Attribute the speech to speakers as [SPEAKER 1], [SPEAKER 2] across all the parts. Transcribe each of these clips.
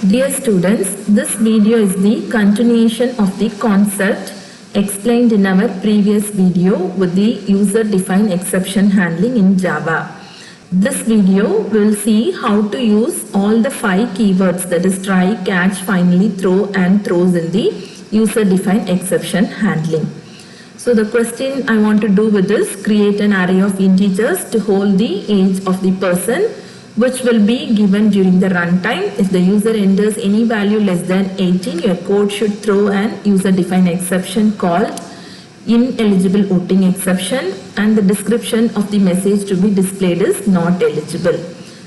[SPEAKER 1] Dear students, this video is the continuation of the concept explained in our previous video with the user-defined exception handling in Java. This video will see how to use all the 5 keywords, that is try, catch, finally, throw and throws in the user-defined exception handling. So the question I want to do with this, create an array of integers to hold the age of the person, which will be given during the runtime. If the user enters any value less than 18, your code should throw an user-defined exception called ineligible voting exception, and the description of the message to be displayed is not eligible.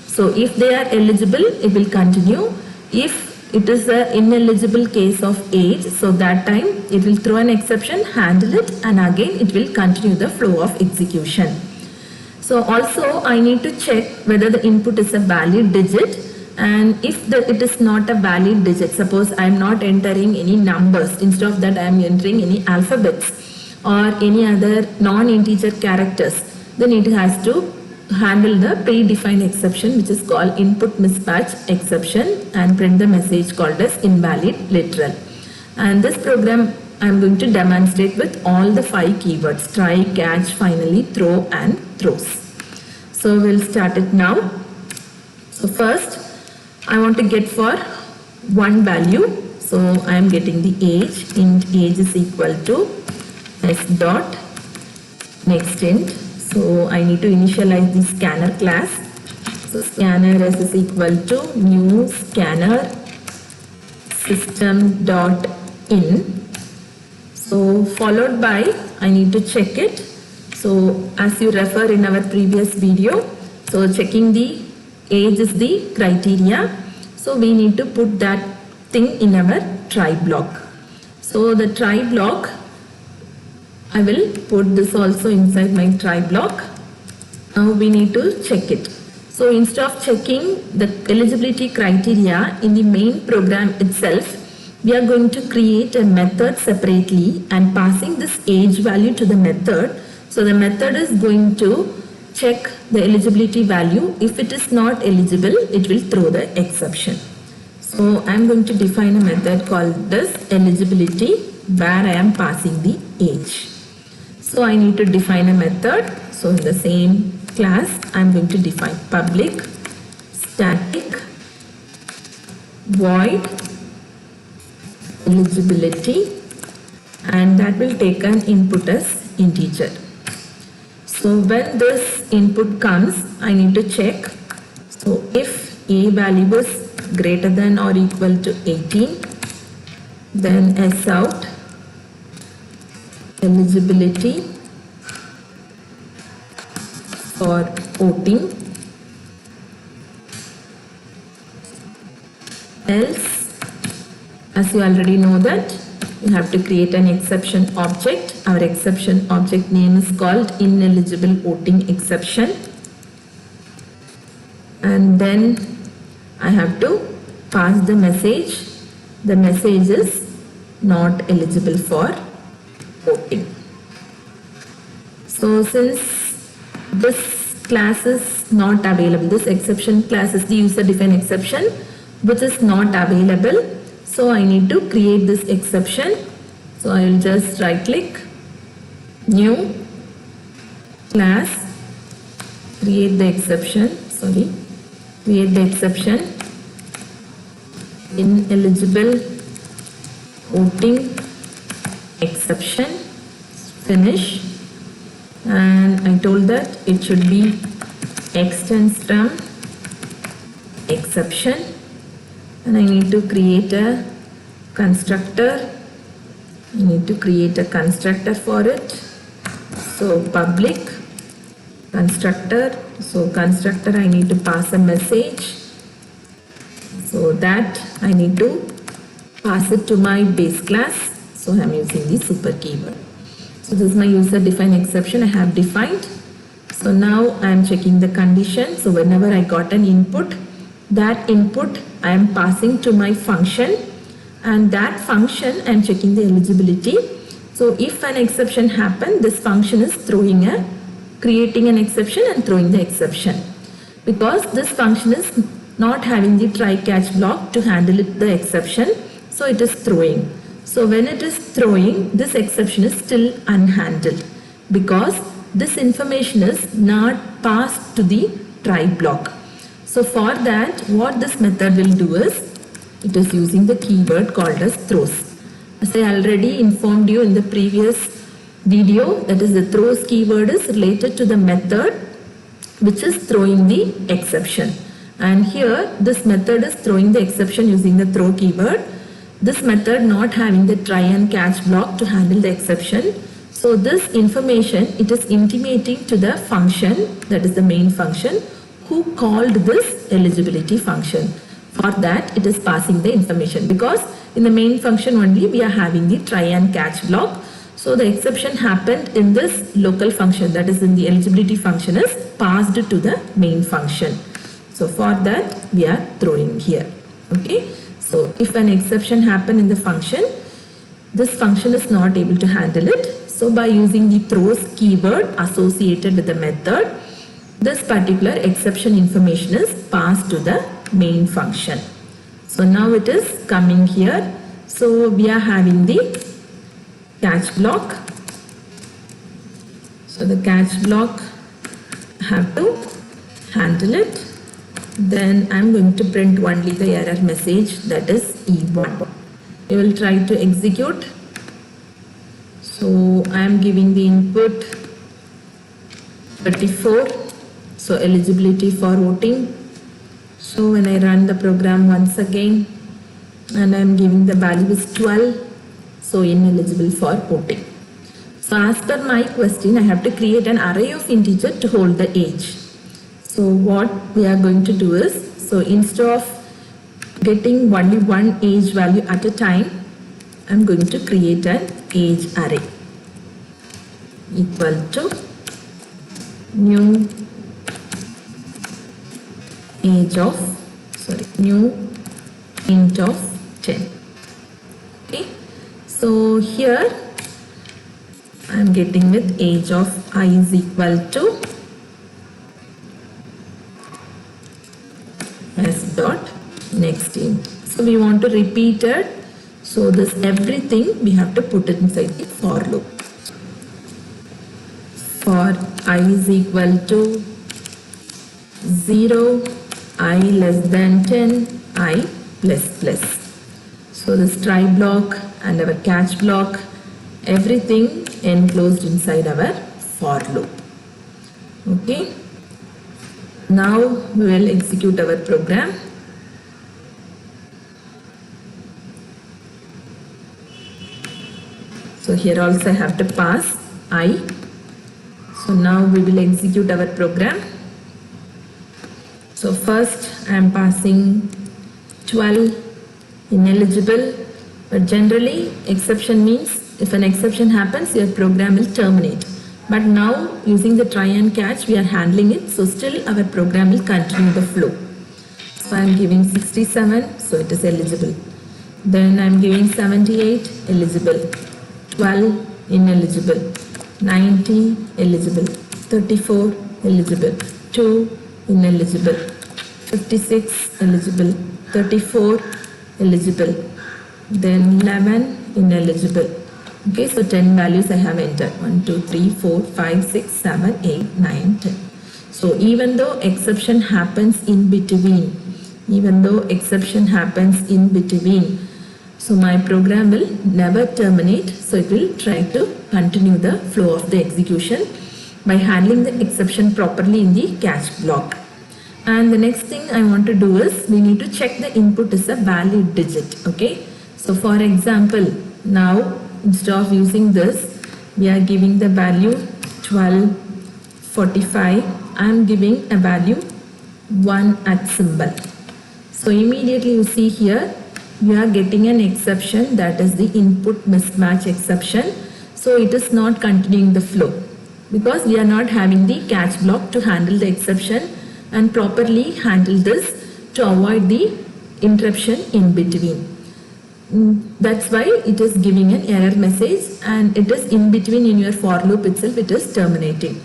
[SPEAKER 1] So if they are eligible, it will continue. If it is an ineligible case of age, so that time it will throw an exception, handle it, and again it will continue the flow of execution. So also I need to check whether the input is a valid digit, and if it is not a valid digit, suppose I am not entering any numbers, instead of that I am entering any alphabets or any other non-integer characters, then it has to handle the predefined exception, which is called input mismatch exception, and print the message called as invalid literal. And this program I am going to demonstrate with all the 5 keywords: try, catch, finally, throw and throws. So we'll start it now. So first I want to get for one value. So I am getting the age. Int age is equal to s dot next int. So I need to initialize the scanner class. So scanner s is equal to new scanner system dot in. So followed by, I need to check it. So as you refer in our previous video, so checking the age is the criteria. So we need to put that thing in our try block. So the try block, I will put this also inside my try block. Now we need to check it. So instead of checking the eligibility criteria in the main program itself, we are going to create a method separately and passing this age value to the method. So the method is going to check the eligibility value. If it is not eligible, it will throw the exception. So I am going to define a method called this eligibility, where I am passing the age. So I need to define a method. So in the same class, I am going to define public static void eligibility, and that will take an input as integer. So when this input comes, I need to check. So if a value is greater than or equal to 18, then s out eligibility for voting, else, as you already know that, you have to create an exception object. Our exception object name is called ineligible voting exception. And then I have to pass the message. The message is not eligible for voting. So since this class is not available, this exception class is the user-defined exception, which is not available. So I need to create this exception. So I will just right click, new class, create the exception, create the exception, ineligible voting exception, finish, and I told that it should be extends from exception. And I need to create a constructor. I need to create a constructor for it. So public constructor. So constructor, I need to pass a message. So that I need to pass it to my base class. So I am using the super keyword. So this is my user defined exception I have defined. So now I am checking the condition. So whenever I got an input, that input I am passing to my function, and that function I am checking the eligibility. So if an exception happens, this function is creating an exception and throwing the exception. Because this function is not having the try catch block to handle the exception, so it is throwing. So when it is throwing, this exception is still unhandled because this information is not passed to the try block. So for that, what this method will do is, it is using the keyword called as throws. As I already informed you in the previous video, that is the throws keyword is related to the method which is throwing the exception. And here this method is throwing the exception using the throw keyword. This method not having the try and catch block to handle the exception. So this information, it is intimating to the function, that is the main function, who called this eligibility function. For that, it is passing the information because in the main function only we are having the try and catch block. So the exception happened in this local function, that is in the eligibility function, is passed to the main function. So for that we are throwing here. Okay. So if an exception happened in the function, this function is not able to handle it. So by using the throws keyword associated with the method, this particular exception information is passed to the main function. So now it is coming here. So we are having the catch block. So the catch block have to handle it. Then I am going to print only the error message, that is E1. We will try to execute. So I am giving the input 34. So eligibility for voting. So when I run the program once again, and I am giving the value is 12. So ineligible for voting. So as per my question, I have to create an array of integer to hold the age. So what we are going to do is, so instead of getting only one age value at a time, I am going to create an age array equal to new age of, new int of 10. Okay. So here I am getting with age of I is equal to s dot next int. So we want to repeat it. So this everything we have to put it inside the for loop. For I is equal to 0, I less than 10, I plus plus. So this try block and our catch block, everything enclosed inside our for loop. Okay. Now we will execute our program. So here also I have to pass I. So now we will execute our program. So first I am passing 12 ineligible, but generally exception means if an exception happens, your program will terminate. But now using the try and catch, we are handling it, so still our program will continue the flow. So I am giving 67, so it is eligible. Then I am giving 78, eligible. 12, ineligible. 90, eligible. 34, eligible. 2, ineligible. 56, eligible. 34, eligible. Then 11, ineligible. Okay, so 10 values I have entered. 1, 2, 3, 4, 5, 6, 7, 8, 9, 10. So even though exception happens in between, so my program will never terminate. So it will try to continue the flow of the execution by handling the exception properly in the catch block. And the next thing I want to do is, we need to check the input is a valid digit. Okay, so for example, now instead of using this, we are giving the value 1245. I am giving a value 1 at symbol. So immediately you see here, you are getting an exception, that is the input mismatch exception. So it is not continuing the flow because we are not having the catch block to handle the exception and properly handle this to avoid the interruption in between. That's why it is giving an error message, and it is in between in your for loop itself, it is terminating.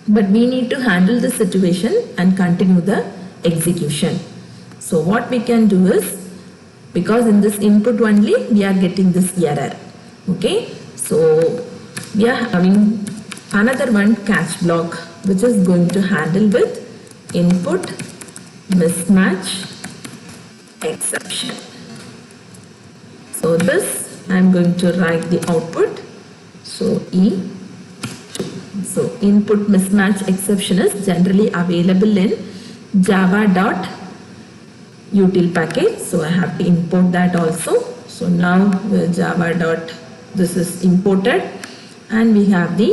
[SPEAKER 1] But we need to handle the situation and continue the execution. So what we can do is, because in this input only we are getting this error. Okay, so we are having another one catch block which is going to handle with input mismatch exception. So this I am going to write the output. So E. So input mismatch exception is generally available in java.util package. So I have to import that also. So now the this is imported and we have the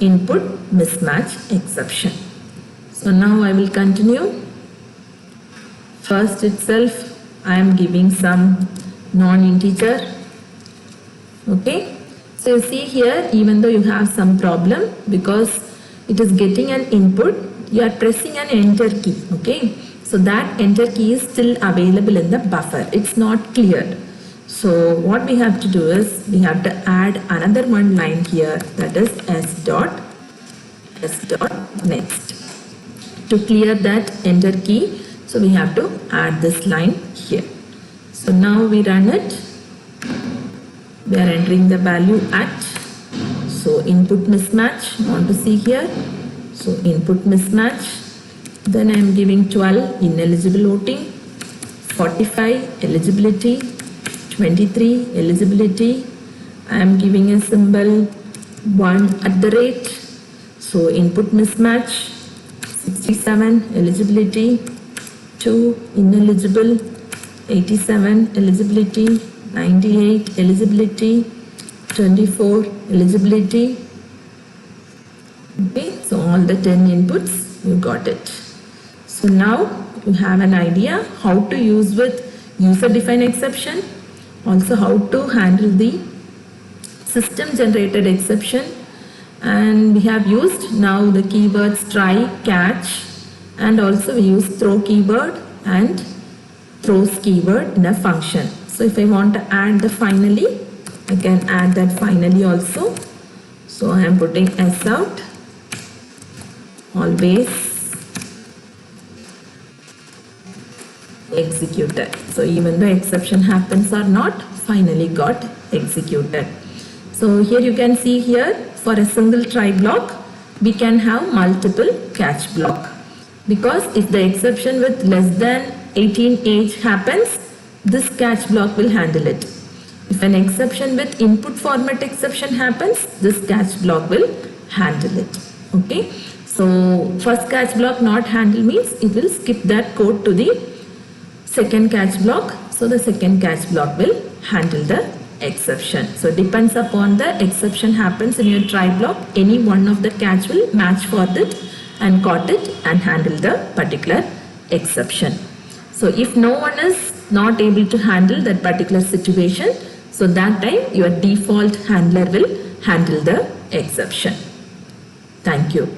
[SPEAKER 1] input mismatch exception. So now I will continue. First itself I am giving some non-integer. Okay. So you see here, even though you have some problem because it is getting an input, you are pressing an enter key. Okay. So that enter key is still available in the buffer. It's not cleared. So what we have to do is we have to add another one line here, that is s dot next to clear that enter key. So we have to add this line here. So now we run it. We are entering the value at, so input mismatch, want to see here. So input mismatch, then I am giving 12 ineligible voting, 45 eligibility, 23 eligibility. I am giving a symbol 1 @ so input mismatch, 67 eligibility, 2 ineligible, 87 eligibility, 98 eligibility, 24 eligibility. Okay, so all the 10 inputs you got it. So now you have an idea how to use with user defined exception, also how to handle the system generated exception, and we have used now the keywords try, catch, and also we use throw keyword and throws keyword in a function. So if I want to add the finally, I can add that finally also. So I am putting s out, always executed. So even though exception happens or not, finally got executed. So here you can see here, for a single try block, we can have multiple catch block. Because if the exception with less than 18 age happens, this catch block will handle it. If an exception with input format exception happens, this catch block will handle it. Okay. So first catch block not handle means it will skip that code to the second catch block. So the second catch block will handle the exception. So depends upon the exception happens in your try block, any one of the catch will match for that and caught it and handle the particular exception. So if no one is not able to handle that particular situation, so that time your default handler will handle the exception. Thank you.